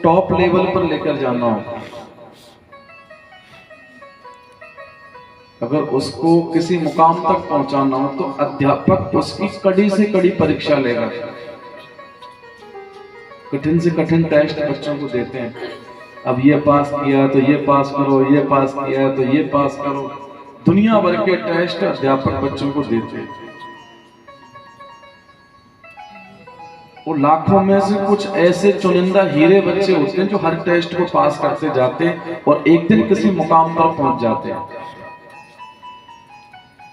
Top level पर लेकर जाना हो, अगर उसको किसी मुकाम तक पहुंचाना हो तो अध्यापक उसकी कड़ी से कड़ी परीक्षा लेगा। कठिन से कठिन टेस्ट बच्चों को देते हैं। अब ये पास किया तो ये पास करो, ये पास किया तो ये पास करो। दुनिया भर के टेस्ट अध्यापक बच्चों को देते हैं। और लाखों में से कुछ ऐसे चुनिंदा हीरे बच्चे होते हैं जो हर टेस्ट को पास करते जाते हैं और एक दिन किसी मुकाम पर पहुंच जाते हैं।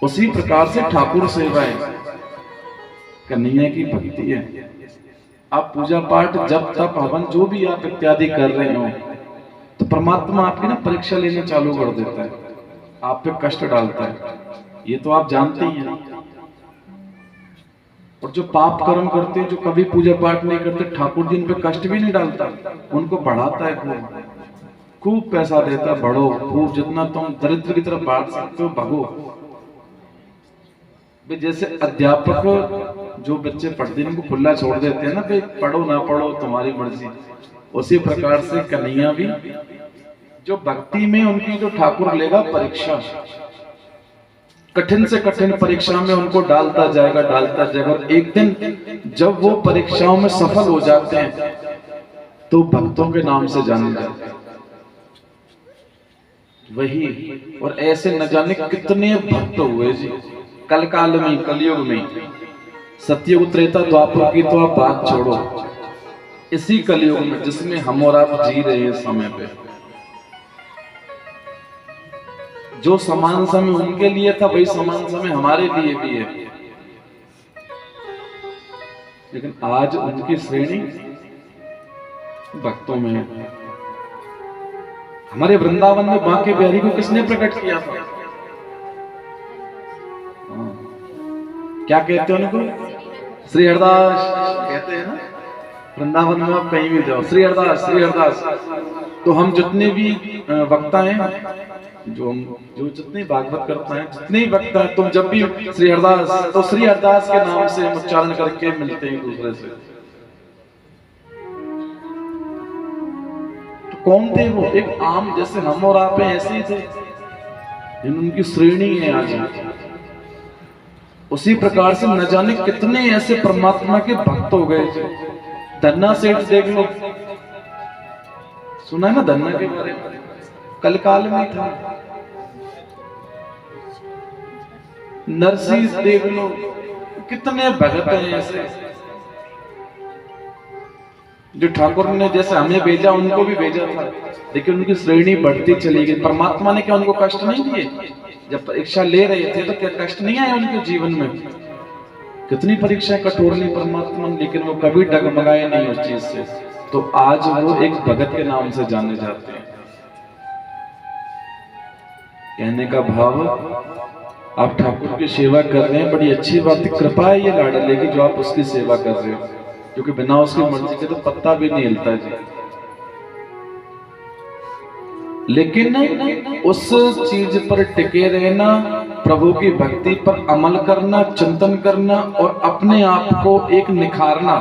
उसी प्रकार से ठाकुर सेवाएं कन्हैया की भक्ति है। आप पूजा पाठ जब तप हवन जो भी आप इत्यादि कर रहे हो तो परमात्मा आपकी ना परीक्षा लेना चालू कर देता है, आप पे कष्ट डालता है, ये तो आप जानते ही हैं। और जो पाप कर्म करते हैं, जो कभी पूजा पाठ नहीं करते, ठाकुर जी पे कष्ट भी नहीं डालता, उनको बढ़ाता है, खूब पैसा देता है, बढ़ो खूब, जितना तुम दरिद्र की तरफ बांट सकते हो भगो। जैसे अध्यापक जो बच्चे पढ़ते हैं उनको खुला छोड़ देते हैं ना, भाई पढ़ो ना पढ़ो तुम्हारी मर्जी, उसी प्रकार से कन्हैया भी जो भक्ति में उनकी जो ठाकुर लेगा परीक्षा, कठिन से कठिन परीक्षा में उनको डालता जाएगा। और एक दिन जब वो परीक्षाओं में सफल हो जाते हैं तो भक्तों के नाम से जाने जाते हैं वही। और ऐसे न जाने कितने भक्त हुए जी कल काल में, कलयुग में। सतयुग त्रेता द्वापर की तो आप बात छोड़ो, इसी कलयुग में जिसमें हम और आप जी रहे हैं समय पे, जो समान समय उनके लिए था वही समान समय हमारे लिए भी है। लेकिन आज उनकी श्रेणी भक्तों में है। हमारे वृंदावन में बांके बिहारी को किसने प्रकट किया था? क्या कहते हैं उनको? श्री हरदास कहते हैं ना। वृंदावन में आप कहीं भी जाओ, श्री हरदास, श्री हरदास। तो हम जितने भी वक्ता हैं, जो जितने भागवत करता है, जितने ही वक्ता हैं, तुम जब भी श्री हरदास, तो श्री हरदास के नाम से उच्चारण करके मिलते हैं दूसरे से। तो कौन थे वो? एक आम जैसे हम और आप ऐसे ही थे, उनकी श्रेणी है आज। उसी प्रकार से न जाने कितने ऐसे परमात्मा के भक्त हो गए थे। धन्ना सेठ देख लो, सुना है ना धन्ना के बारे में? कल काल में था। नरसी देख लो, कितने भगत हैं ऐसे जो ठाकुर ने जैसे हमें भेजा उनको भी भेजा था, लेकिन उनकी श्रेणी बढ़ती चली गई। परमात्मा ने क्या उनको कष्ट नहीं दिए? जब परीक्षा ले रहे थे तो क्या कष्ट नहीं आए उनके जीवन में? कितनी परीक्षाएं कठोर ली परमात्मा ने, लेकिन वो कभी डगमगाए नहीं उस चीज से। तो आज वो एक भगत के नाम से जाने जाते हैं। कहने का भाव, आप ठाकुर की सेवा कर रहे हैं, बड़ी अच्छी बात है, कृपा है ये लाडले की जो आप उसकी सेवा कर रहे हो, क्योंकि बिना उसकी मर्जी के तो पत्ता भी नहीं हिलता जी। लेकिन उस चीज पर टिके रहना, प्रभु की भक्ति पर अमल करना, चिंतन करना और अपने आप को एक निखारना।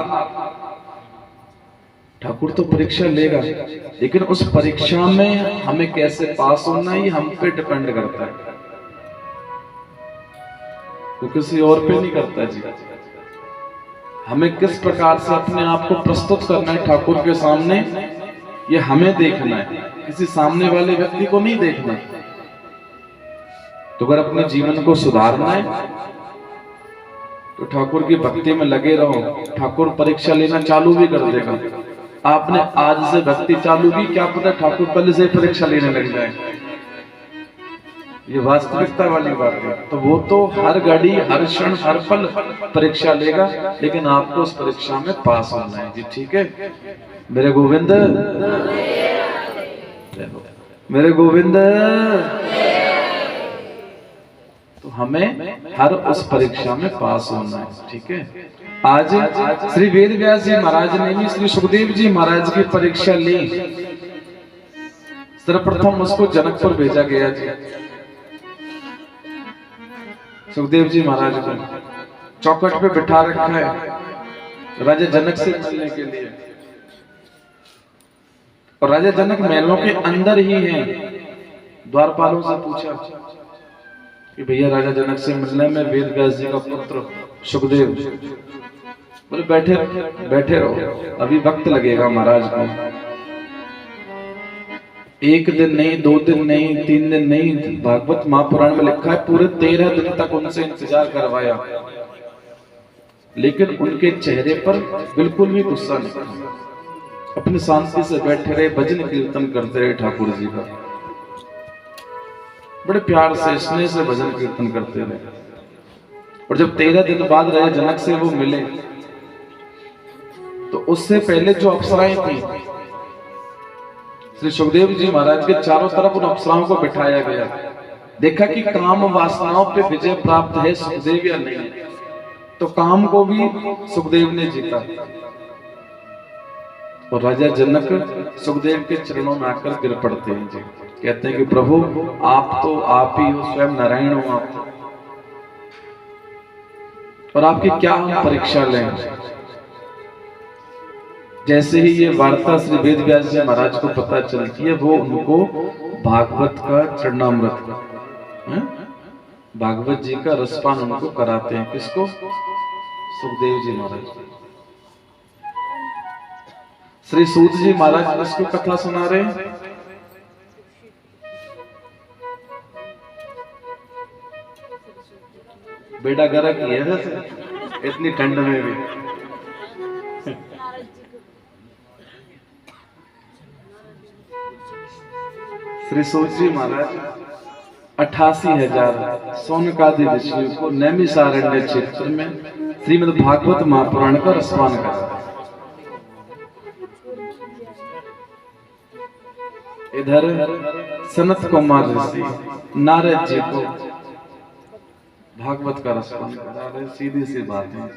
ठाकुर तो परीक्षा लेगा, लेकिन उस परीक्षा में हमें कैसे पास होना ही हम पे डिपेंड करता है, वो किसी और पे नहीं करता जी। हमें किस प्रकार से अपने आप को प्रस्तुत करना है ठाकुर के सामने, ये हमें देखना है, किसी सामने वाले व्यक्ति को नहीं देखना। तो अगर अपने जीवन को सुधारना है तो ठाकुर की भक्ति में लगे रहो। ठाकुर परीक्षा लेना चालू भी कर देगा। आपने आज से भक्ति चालू की, क्या पता ठाकुर कल से परीक्षा लेने लग जाए। ये वास्तविकता वाली बात है। तो वो तो हर घड़ी, हर क्षण, हर पल परीक्षा लेगा, लेकिन आपको उस परीक्षा में पास होना है जी। ठीक है मेरे गोविंद, मेरे गोविंद। तो हमें हर उस परीक्षा में पास होना है। ठीक है। आज श्री वेद व्यास जी महाराज ने भी श्री सुखदेव जी महाराज की परीक्षा ली। सर्वप्रथम उसको जनकपुर भेजा गया जी। सुखदेव जी महाराज को चौखट पे बिठा रखा है राजा जनक से मिलने के लिए। और राजा जनक महलों के अंदर ही हैं। द्वारपालों से पूछा कि भैया राजा जनक से मिलने में वेद व्यास जी का पुत्र सुखदेव। बोले बैठे बैठे रहो, अभी वक्त लगेगा महाराज को। एक दिन नहीं, 2 दिन नहीं, 3 दिन नहीं, भागवत महापुराण में लिखा है पूरे 13 दिन तक उनसे इंतजार करवाया, लेकिन उनके चेहरे पर बिल्कुल भी गुस्सा नहीं था। अपनी शांति से बैठे रहे, भजन कीर्तन करते रहे ठाकुर जी का, बड़े प्यार से स्नेह से भजन कीर्तन करते रहे। और जब 13 दिन बाद राजा जनक से वो मिले तो उससे पहले जो अप्सराएं थी, श्री सुखदेव जी महाराज के चारों तरफ उन अप्सराओं को बिठाया गया। देखा कि काम वासनाओं पे विजय प्राप्त है सुखदेव या नहीं, तो काम को भी सुखदेव ने जीता। और राजा जनक सुखदेव के चरणों में आकर गिर पड़ते हैं जी, कहते हैं कि प्रभु आप तो आप ही हो, स्वयं नारायण हो आप, और आपकी क्या हम परीक्षा लें। जैसे ही ये वार्ता श्री वेद व्यास जी महाराज को पता चलती है, वो उनको भागवत का चरणामृत, भागवत जी का रसपान उनको कराते हैं। किसको? सुखदेव जी महाराज। श्री सूत जी महाराज इसको कथा सुना रहे हैं। बेटा गर्क ही है इतनी ठंड में भी। श्री सूत जी महाराज 88,000 सौनकादि ऋषियों को नैमिषारण्य क्षेत्र में श्रीमद् भागवत महापुराण का रसपान करा। इधर सनत कुमार ऋषि नारद जी को भागवत का रसपान करा रहे। सीधी सी बात है।